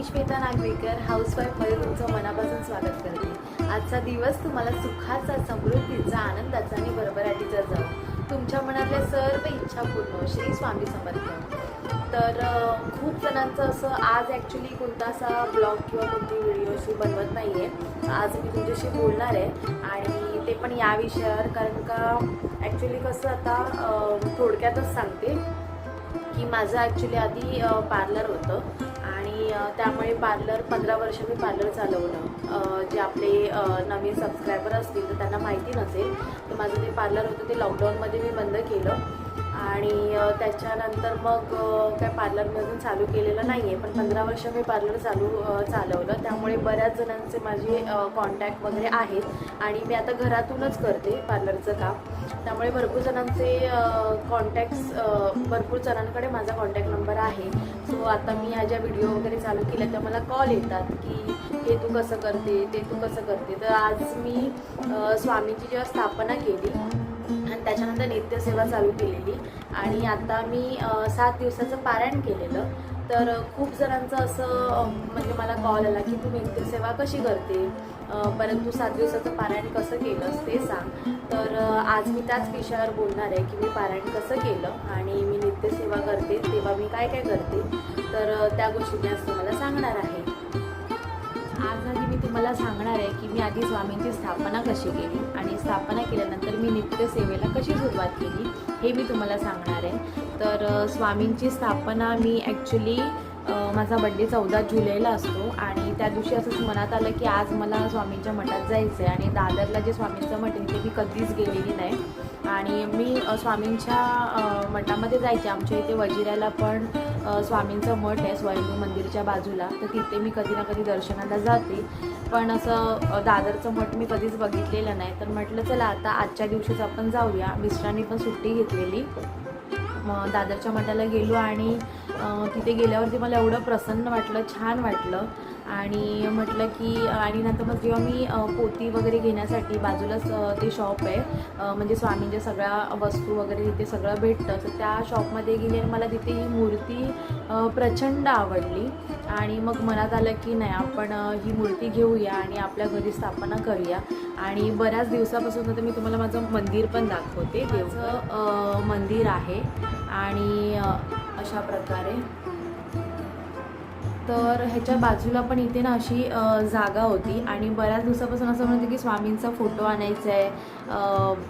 मी श्वेता नागवेकर हाऊसवाईफमध्ये तुमचं मनापासून स्वागत करते। आजचा दिवस तुम्हाला सुखाचा, समृद्धीचा, आनंदाचा आणि भरभराटीचा जावो। तुमच्या मनातल्या सर्व इच्छा पूर्ण हो। श्री स्वामी समर्थ। तर खूप जणांचं असं आज ॲक्च्युली कोणता असा ब्लॉग किंवा कोणती व्हिडिओ अशी बनवत नाही आहे। आज मी तुमच्याशी बोलणार आहे आणि ते पण या विषयावर, कारण का ॲक्च्युली कसं आता थोडक्यातच सांगते की माझं ॲक्च्युली आधी पार्लर होतं आणि त्यामुळे 15 वर्ष मी पार्लर चालवलं। जे आपले नवीन सबस्क्रायबर असतील तर त्यांना माहिती नसेल, तर माझं ते पार्लर होतं ते लॉकडाऊनमध्ये मी बंद केलं आणि त्याच्यानंतर मग काय पार्लर मी अजून चालू केलेलं नाही आहे, पण 15 वर्ष मी पार्लर चालवलं। त्यामुळे बऱ्याच जणांचे माझे कॉन्टॅक्ट वगैरे आहेत आणि मी आता घरातूनच करते पार्लरचं काम। त्यामुळे भरपूर जणांचे कॉन्टॅक्ट्स, भरपूर जणांकडे माझा कॉन्टॅक्ट नंबर आहे। सो आता मी ह्या ज्या व्हिडिओ वगैरे चालू केल्या त्या मला कॉल येतात की हे तू कसं करते, ते तू कसं करते। तर आज मी स्वामींची जेव्हा स्थापना केली आणि त्याच्यानंतर नित्यसेवा चालू केलेली आणि आता मी 7 दिवसाचं पारायण केलेलं। तर खूप जणांचं असं म्हणजे मला कॉल आला की तू नित्यसेवा कशी करते, परंतु 7 दिवसाचं पारायण कसं केलंस ते सांग। तर आज मी त्याच विषयावर बोलणार आहे की मी पारायण कसं केलं आणि मी नित्यसेवा करते तेव्हा मी काय काय करते, तर त्या गोष्टी मी आज तुम्हाला सांगणार आहे। आज आधी मी तुम्हाला सांगणार आहे की मी आधी स्वामींची स्थापना कशी केली आणि स्थापना केल्यानंतर मी नित्यसेवेला कशी सुरुवात केली हे मी तुम्हाला सांगणार आहे। तर स्वामींची स्थापना मी ॲक्च्युली माझा बड्डे 14 जुलैला असतो आणि त्या दिवशी असंच मनात आलं की आज मला स्वामींच्या मठात जायचं आहे आणि दादरला जे स्वामींचं मठ आहे ते मी कधीच गेलेली नाही आणि मी स्वामींच्या मठामध्ये जायचे। आमच्या इथे वजिऱ्याला पण स्वामींचं मठ आहे स्वयंभू मंदिरच्या बाजूला, तर तिथे मी कधी ना कधी दर्शनाला जाते, पण असं दादरचं मठ मी कधीच बघितलेलं नाही। तर म्हटलं चला आता आजच्या दिवशीच आपण जाऊया। मिस्टरांनी पण सुट्टी घेतलेली, मग दादरच्या मठाला गेलो आणि तिथे गेल्यावरती मला एवढं प्रसन्न वाटलं, छान वाटलं आणि म्हटलं की आणि नंतर मग जेव्हा मी पोती वगैरे घेण्यासाठी बाजूलाच ते शॉप आहे, म्हणजे स्वामींच्या सगळ्या वस्तू वगैरे तिथे सगळं भेटतं, तर त्या शॉपमध्ये गेली आणि मला तिथे ही मूर्ती प्रचंड आवडली आणि मग मनात आलं की नाही आपण ही मूर्ती घेऊया आणि आपल्या घरी स्थापना करूया। आणि बऱ्याच दिवसापासून तर मी तुम्हाला माझं मंदिर पण दाखवते, देवचं मंदिर आहे आणि अशा प्रकारे। तर ह्याच्या बाजूला पण इथे ना अशी जागा होती आणि बऱ्याच दिवसापासून असं म्हणते की स्वामींचा फोटो आणायचा आहे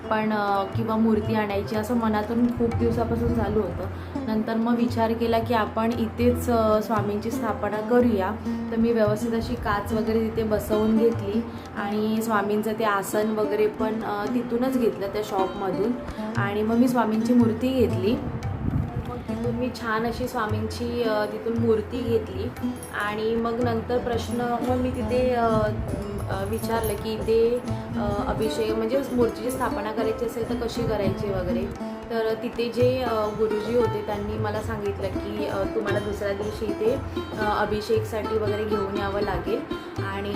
पण किंवा मूर्ती आणायची, असं मनातून खूप दिवसापासून चालू होतं। नंतर मग विचार केला की आपण इथेच स्वामींची स्थापना करूया। तर मी व्यवस्थित अशी काच वगैरे तिथे बसवून घेतली आणि स्वामींचं ते आसन वगैरे पण तिथूनच घेतलं त्या शॉपमधून आणि मग मी स्वामींची मूर्ती घेतली। तिथून मी छान अशी स्वामींची तिथून मूर्ती घेतली आणि मग नंतर मग मी तिथे विचारलं की ते अभिषेक म्हणजे मूर्तीची स्थापना करायची असेल तर कशी करायची वगैरे। तर तिथे जे गुरुजी होते त्यांनी मला सांगितलं की तुम्हाला दुसऱ्या दिवशी इथे अभिषेकसाठी वगैरे घेऊन यावं लागेल आणि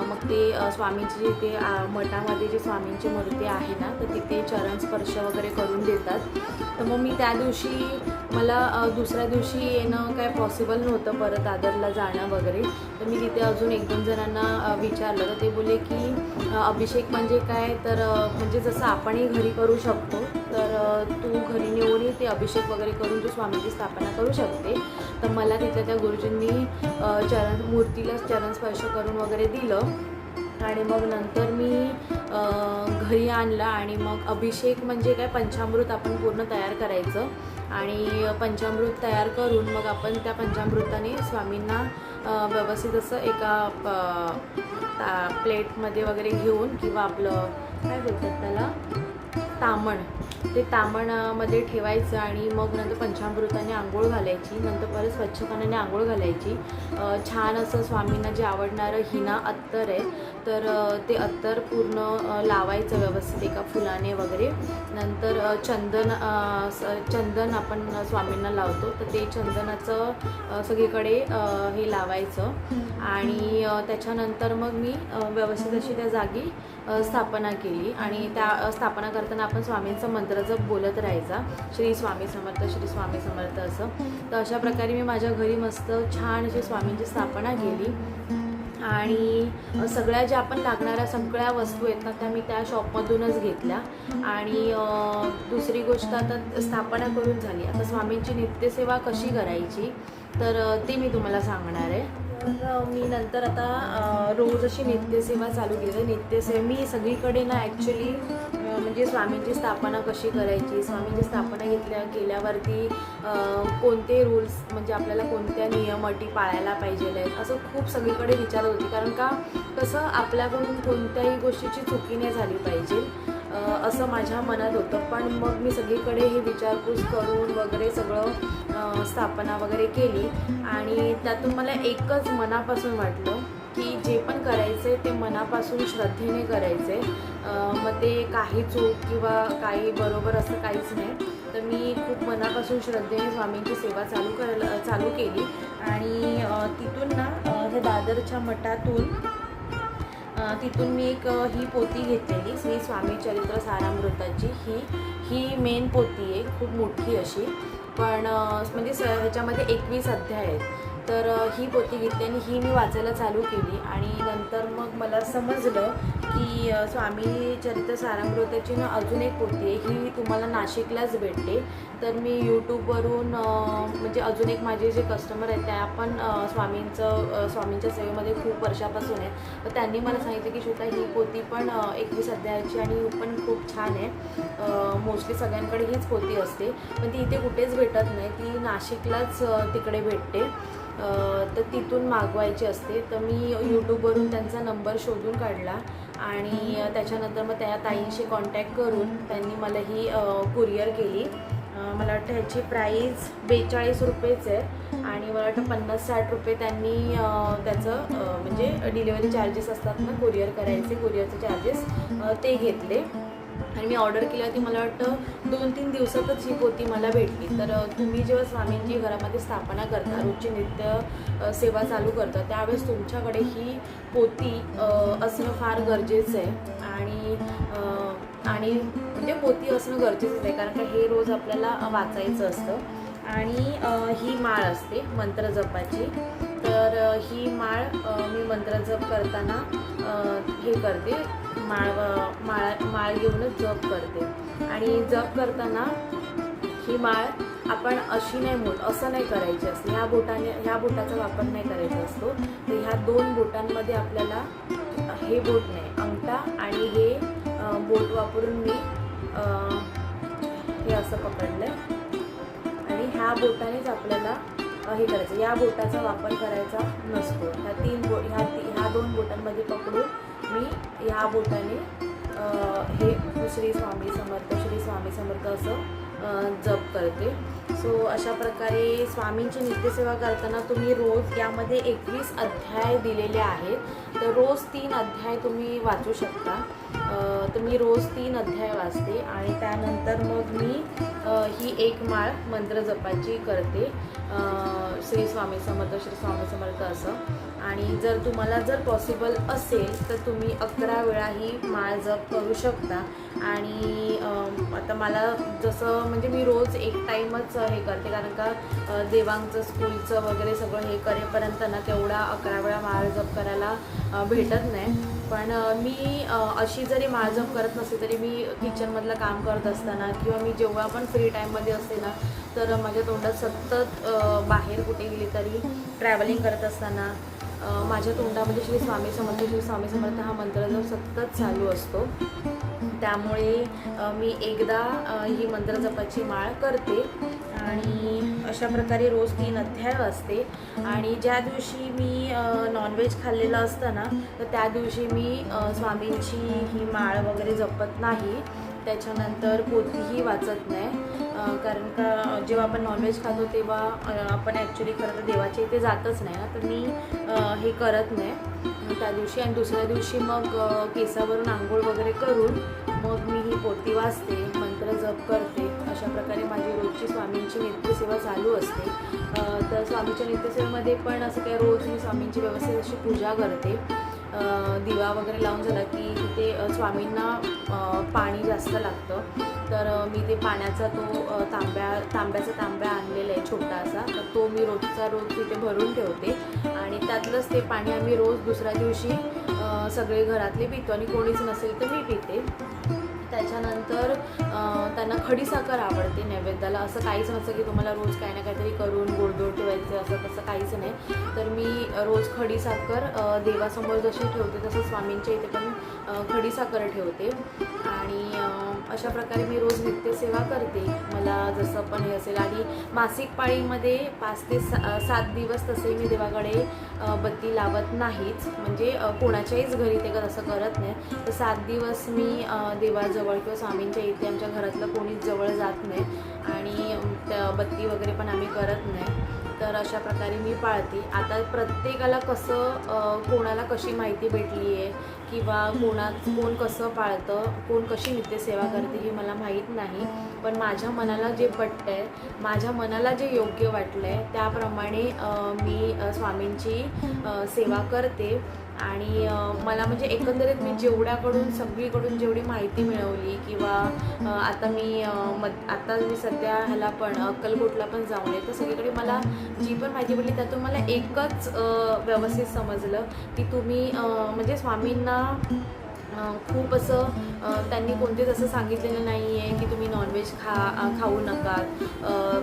मग ते स्वामींची ते मठामध्ये जे स्वामींची मूर्ती आहे ना, तर तिथे चरणस्पर्श वगैरे करून देतात। तर मग मी त्या दिवशी मला दुसऱ्या दिवशी येणं काय पॉसिबल नव्हतं, परत दादरला जाणं वगैरे। तर मी तिथे अजून 1-2 जणांना विचारलं, तर ते बोलले की अभिषेक म्हणजे काय, तर म्हणजे जसं आपणही घरी करू शकतो, तर तू घरी नेऊन ते अभिषेक वगैरे करून तू स्वामींची स्थापना करू शकते। तर मला तिथल्या त्या गुरुजींनी मूर्तीला चरणस्पर्श करून वगैरे दिलं आणि मग नंतर मी घरी आणला आणि मग अभिषेक म्हणजे काय, पंचामृत आपण पूर्ण तयार करायचं आणि पंचामृत तयार करून मग आपण त्या पंचामृताने स्वामींना व्यवस्थित असं एका प्लेटमध्ये वगैरे घेऊन किंवा आपलं काय बोलतात त्याला तामण, ते तामणमध्ये ठेवायचं आणि मग नंतर पंचामृताने आंघोळ घालायची, नंतर परत स्वच्छ पाण्याने आंघोळ घालायची। छान असं स्वामींना जे आवडणारं हिना अत्तर आहे, तर ते अत्तर पूर्ण लावायचं व्यवस्थित एका फुलाने वगैरे। नंतर चंदन आपण स्वामींना लावतो, तर ते चंदनाचं सगळीकडे हे लावायचं आणि त्याच्यानंतर मग मी व्यवस्थित अशी त्या जागी स्थापना केली आणि त्या स्थापना करताना आपण स्वामींचं मंत्र मंत्र जप बोलत राहायचा, श्री स्वामी समर्थ श्री स्वामी समर्थ असं. तर अशा प्रकारे मी माझ्या घरी मस्त छान अशी स्वामींची स्थापना केली. आणि सगळ्या ज्या आपण लागणाऱ्या सगळ्या वस्तू आहेत ना त्या मी त्या शॉपमधूनच घेतल्या. आणि दुसरी गोष्ट, आता स्थापना करून झाली, आता स्वामींची नित्यसेवा कशी करायची तर ते मी तुम्हाला सांगणार आहे. तर मी नंतर आता रोज अशी नित्यसेवा चालू केली. नित्यसेवा मी सगळीकडे ना ॲक्च्युली म्हणजे स्वामींची स्थापना कशी करायची, स्वामींची स्थापना केल्यावरती कोणते रूल्स म्हणजे आपल्याला कोणत्या नियम अटी पाळायला पाहिजे आहेत असं खूप सगळीकडे विचारत होती. कारण का कसं आपल्याकडून कोणत्याही गोष्टीची चुकी नाही झाली पाहिजे असं माझ्या मनात होतं. पण मग मी सगळीकडे हे विचारपूस करून वगैरे सगळं स्थापना वगैरे केली. आणि त्यातून मला एकच मनापासून वाटलं की जे पण करायचं आहे ते मनापासून श्रद्धेने करायचं आहे. मग ते काही चूक किंवा काही बरोबर असं काहीच नाही. तर मी खूप मनापासून श्रद्धेने स्वामींची सेवा चालू केली. आणि तिथून ना हे दादरच्या मठातून तिथून मी ही पोथी घेतलेली श्री स्वामी चरित्र सारामृताची. ही मेन पोथी आहे, खूप मोठी अशी, पण म्हणजे ह्याच्यामध्ये 21 अध्याय आहेत. तर ही पोथी घेतली आणि ही मी वाचायला चालू केली. आणि नंतर मग मला समजलं की स्वामी चरित्र सारामृताची ना अजून एक पोथी आहे, ही तुम्हाला नाशिकलाच भेटते. तर मी यूट्यूबवरून म्हणजे अजून एक माझे जे कस्टमर आहेत त्या पण स्वामींच्या सेवेमध्ये खूप वर्षापासून आहेत. तर त्यांनी मला सांगितलं की श्वेता ही पोथी पण 21 अध्यायाची आणि ही पण खूप छान आहे. मोस्टली सगळ्यांकडे हीच पोथी असते, पण ती इथे कुठेच भेटत नाही, ती नाशिकलाच तिकडे भेटते. तर तिथून मागवायची असते. तर मी यूट्यूबवरून त्यांचा नंबर शोधून काढला आणि त्याच्यानंतर मग त्या ताईंशी कॉन्टॅक्ट करून त्यांनी मला ही कुरिअर केली. मला वाटतं ह्याची प्राईस 42 रुपयेच आहे आणि मला वाटतं 50-60 रुपये त्यांनी त्याचं म्हणजे डिलिव्हरी चार्जेस असतात ना कुरिअर करायचे, कुरिअरचे चार्जेस ते घेतले. आणि मी ऑर्डर केली होती, मला वाटतं 2-3 दिवसातच ही पोथी मला भेटली. तर तुम्ही जेव्हा स्वामींची घरामध्ये स्थापना करता, रोजची नित्य सेवा चालू करता, त्यावेळेस तुमच्याकडे ही पोथी असणं फार गरजेचं आहे. आणि म्हणजे पोथी असणं गरजेचंच आहे, कारण का हे रोज आपल्याला वाचायचं असतं. आणि ही माळ असते मंत्र जपाची. तर ही माळ मी मंत्र जप करताना हे करते, माळ घेऊनच जप करते. आणि जप करताना ही माळ आपण अशी नाही असं नाही करायची असते, ह्या बोटाचा वापर नाही करायचा असतो. तर ह्या 2 बोटांमध्ये आपल्याला हे बोट नाही, अंगठा आणि हे बोट वापरून मी हे असं पकडलं आहे. आणि ह्या बोटानेच आपल्याला हे करायचं, या बोटाचा वापर करायचा नसतो. ह्या 2 बोटांमध्ये पकडून मी ह्या बोटाने हे श्री स्वामी समर्थ असं जप करते. सो अशा प्रकारे स्वामींची नित्यसेवा करताना तुम्ही रोज यामध्ये 21 अध्याय दिलेले आहेत. तर रोज 3 अध्याय तुम्ही वाचू शकता. तर मी रोज 3 अध्याय वाचते आणि त्यानंतर मग मी ही एक माळ मंत्र जपाची करते, श्री स्वामी समर्थ असं. आणि जर तुम्हाला पॉसिबल असेल तर तुम्ही 11 वेळा ही माळ जप करू शकता. आणि आता मला जसं म्हणजे मी रोज एक टाईमच हे करते, कारण का देवांचं स्कूलचं वगैरे सगळं हे करेपर्यंत ना तेवढा 11 वेळा माळ जप करायला भेटत नाही. पण मी अशी जरी माळ जप करत नसते तरी मी किचनमधलं काम करत असताना किंवा मी जेव्हा पण फ्री टाईममध्ये असते ना, तर माझ्या तोंडात सतत बाहेर कुठे गेली तरी ट्रॅव्हलिंग करत असताना माझ्या तोंडामध्ये श्री स्वामी समर्थ हा मंत्र जप सतत चालू असतो. त्यामुळे मी एकदा ही मंत्र जपाची माळ करते. आणि अशा प्रकारे रोज 3 अध्याय वाचते. आणि ज्या दिवशी मी नॉनव्हेज खाल्लेलं असतं ना, तर त्या दिवशी मी स्वामींची ही माळ वगैरे जपत नाही. त्याच्यानंतर पोथीही वाचत नाही, कारण का जेव्हा आपण नॉनव्हेज खातो तेव्हा आपण ॲक्च्युली खरं तर देवाच्या इथे जातच नाही ना, तर मी हे करत नाही त्या दिवशी. आणि दुसऱ्या दिवशी मग केसावरून आंघोळ वगैरे करून मग मी ही पोथी वाचते, मंत्र जप करते. अशा प्रकारे माझी रोजची स्वामींची नित्यसेवा चालू असते. तर स्वामींच्या नित्यसेवेमध्ये पण असं काय रोज मी स्वामींची व्यवस्थित अशी पूजा करते. दिवा वगैरे लावून झाला की तिथे स्वामींना पाणी जास्त लागतं. तर मी ते पाण्याचा तो तांब्याचा तांब्या आणलेला आहे छोटासा, तर तो मी रोजचा रोज तिथे भरून ठेवते आणि त्यातलंच ते पाणी आम्ही रोज दुसऱ्या दिवशी सगळे घरातले पितो आणि कोणीच नसेल तर मी पिते. त्याच्यानंतर त्यांना खडीसाखर आवडते नैवेद्याला. असं काहीच नसतं की तुम्हाला रोज काही ना काहीतरी करून गोडधोड ठेवायचं असं तसं काहीच नाही. तर मी रोज खडीसाखर देवासमोर जशी ठेवते तसं स्वामींच्या इथे पण खडीसाखर ठेवते आणि अशा प्रकारे मी रोज नित्यसेवा करते. मला जसं पण हे असेल आणि मासिक पाळीमध्ये 5 ते 7 दिवस तसे मी देवाकडे बत्ती लावत नाहीच, म्हणजे कोणाच्याहीच घरी ते तसं करत नाही. तर 7 दिवस मी देवाजवळ किंवा स्वामींच्या इथे आमच्या घरातलं कोणीच जवळ जात नाही आणि त्या बत्ती वगैरे पण आम्ही करत नाही. तर अशा प्रकारे मी पाळते. आता प्रत्येकाला कसं कोणाला कशी माहिती भेटली आहे किंवा कोण कसं पाळतं, कोण कशी नित्यसेवा करते हे मला माहीत नाही, पण माझ्या मनाला जे पटतं आहे, माझ्या मनाला जे योग्य वाटलं आहे त्याप्रमाणे मी स्वामींची सेवा करते. आणि मला म्हणजे एकंदरीत मी जेवढ्याकडून सगळीकडून जेवढी माहिती मिळवली किंवा आता मी सध्या ह्याला पण अक्कलकोटला पण जाऊन आहे, तर सगळीकडे मला जी पण माहिती भेटली त्यातून मला एकच व्यवस्थित समजलं की तुम्ही म्हणजे स्वामींना खूप असं त्यांनी कोणतेच असं सांगितलेलं नाही आहे की तुम्ही नॉनव्हेज खाऊ नका.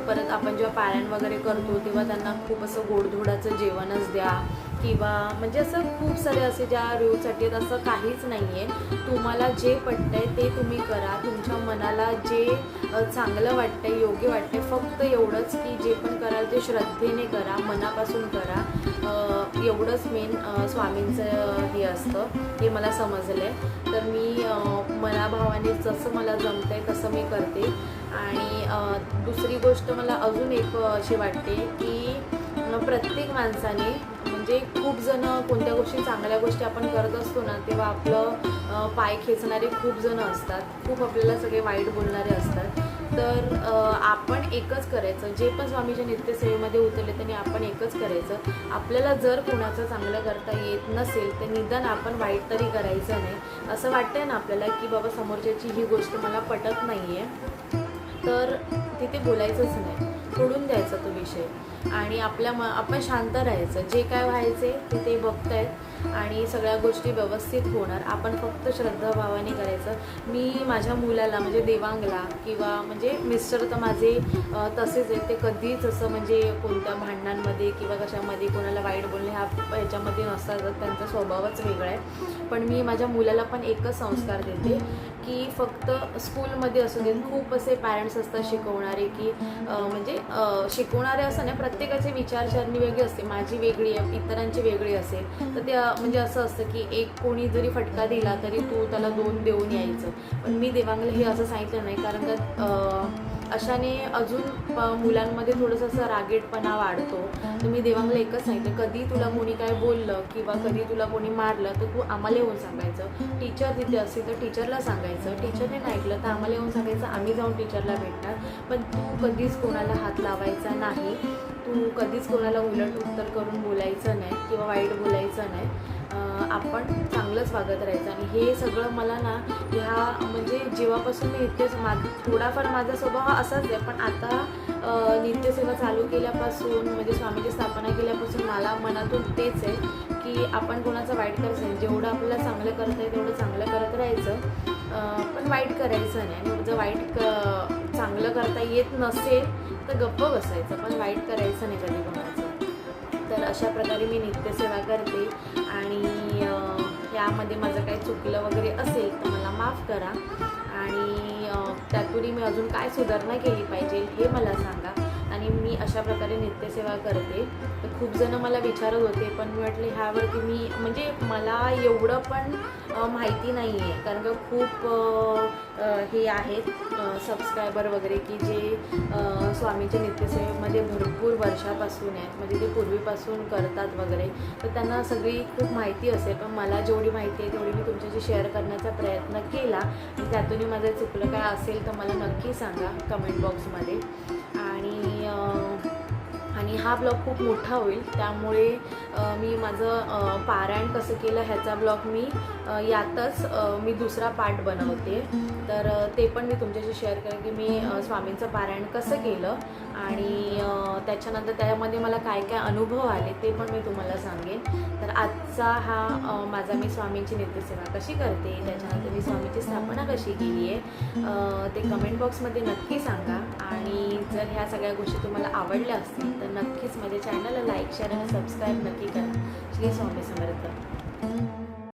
परत आपण जेव्हा पारायण वगैरे करतो तेव्हा त्यांना खूप असं गोडधोडाचं जेवणच द्या किंवा म्हणजे असं खूप सारे असे ज्या रूल्ससाठी आहेत, असं काहीच नाही आहे. तुम्हाला जे पटतं आहे ते तुम्ही करा, तुमच्या मनाला जे चांगलं वाटतं आहे, योग्य वाटतं आहे, फक्त एवढंच की जे पण कराल ते श्रद्धेने करा, मनापासून करा. एवढंच मेन स्वामींचं हे असतं, हे मला समजलं आहे. तर मी मनाभावाने जसं मला जमतं आहे तसं मी करते. आणि दुसरी गोष्ट मला अजून एक अशी वाटते की प्रत्येक माणसाने म्हणजे खूप जण कोणत्या गोष्टी चांगल्या गोष्टी आपण करत असतो ना, तेव्हा आपलं पाय खेचणारे खूप जण असतात, खूप आपल्याला सगळे वाईट बोलणारे असतात. तर आपण एकच करायचं, जे पण स्वामीच्या नित्यसेवेमध्ये उतरले त्यांनी आपण एकच करायचं. आपल्याला जर कोणाचं चांगलं करता येत नसेल तर निदान आपण वाईट तरी करायचं नाही. असं वाटतंय ना आपल्याला की बाबा समोरच्याची ही गोष्ट मला पटत नाही आहे, तर तिथे बोलायचंच नाही, सोडून द्यायचा तो विषय आणि आपण शांत राहायचं. जे काय व्हायचे ते बघतायत आणि सगळ्या गोष्टी व्यवस्थित होणार. आपण फक्त श्रद्धाभावाने करायचं. मी माझ्या मुलाला म्हणजे देवांगला किंवा म्हणजे मिस्टर तर माझे तसेच आहेत, ते कधीच असं म्हणजे कोणत्या भांडणांमध्ये किंवा कशामध्ये कोणाला वाईट बोलणे ह्याच्यामध्ये नसतात, त्यांचा स्वभावच वेगळा आहे. पण मी माझ्या मुलाला पण एकच संस्कार देते की फक्त स्कूलमध्ये असू दे, खूप असे पॅरेंट्स असतात शिकवणारे की म्हणजे शिकवणारे असं नाही, प्रत्येकाची विचारसरणी वेगळी असते. माझी वेगळी आहे, इतरांची वेगळी असेल. तर ते म्हणजे असं असतं की एक कोणी जरी फटका दिला तरी तू त्याला 2 देऊन यायचं. पण मी देवांगला हे असं सांगितलं नाही, कारण का अशाने अजून मुलांमध्ये थोडंसं असं रागीटपणा वाढतो. तर मी देवांगला एकच सांगितलं, कधी तुला कोणी काय बोललं किंवा कधी तुला कोणी मारलं तर तू आम्हाला येऊन सांगायचं. टीचर तिथे असतील तर टीचरला सांगायचं, टीचरने नाही ऐकलं तर आम्हाला येऊन सांगायचं, आम्ही जाऊन टीचरला भेटणार. पण तू कधीच कोणाला हात लावायचा नाही, तू कधीच कोणाला उलट उत्तर करून बोलायचं नाही किंवा वाईट बोलायचं नाही. आपण चांगलंच वागत राहायचं. आणि हे सगळं मला ना ह्या म्हणजे जेव्हापासून मी थोडाफार माझा स्वभाव हा असाच आहे, पण आता नित्यसेवा चालू केल्यापासून म्हणजे स्वामीची स्थापना केल्यापासून मला मनातून तेच आहे की आपण कोणाचं वाईट करायचं नाही. जेवढं आपल्याला चांगलं करता येईल तेवढं चांगलं करत राहायचं, पण वाईट करायचं नाही. आणि जर वाईट चांगलं करता येत नसेल तर गप्प बसायचं, पण वाईट करायचं नाही कधी कोणाचं. तर अशा प्रकारे मी नित्यसेवा करते आणि यामध्ये माझं काही चुकलं वगैरे असेल तर मला माफ करा आणि त्यातूनही मी अजून काय सुधारणा केली पाहिजे हे मला सांगा. आणि मी अशा प्रकारे नित्यसेवा करते. तर खूप जण मला विचारत होते, पण मी म्हटलं ह्यावरती मी म्हणजे मला एवढं पण माहिती नाही आहे, कारण का खूप हे आहेत सबस्क्रायबर वगैरे की जे स्वामीच्या नित्यसेवेमध्ये भरपूर वर्षापासून आहेत, म्हणजे ते पूर्वीपासून करतात वगैरे. तर त्यांना सगळी खूप माहिती असेल, पण मला जेवढी माहिती आहे तेवढी मी तुमच्याशी शेअर करण्याचा प्रयत्न केला. आणि त्यातूनही माझं चुकलं काय असेल तर मला नक्की सांगा कमेंट बॉक्समध्ये. आणि हा ब्लॉग खूप मोठा होईल, त्यामुळे मी माझं पारायण कसं केलं ह्याचा ब्लॉग मी यातच मी दुसरा पार्ट बनवते. तर ते पण मी तुमच्याशी शेअर करेन की मी स्वामींचं पारायण कसं केलं आणि त्याच्यानंतर त्यामध्ये मला काय काय अनुभव आले ते पण मी तुम्हाला सांगेन. तर आजचा हा माझा मी स्वामींची नित्यसेवा कशी करते, त्याच्यानंतर मी स्वामींची स्थापना कशी केली आहे ते कमेंट बॉक्समध्ये नक्की सांगा. आणि जर ह्या सगळ्या गोष्टी तुम्हाला आवडल्या असतील तर नक्कीच माझ्या चॅनलला लाईक, शेअर आणि सबस्क्राईब नक्की करा. श्री स्वामी समर्थ.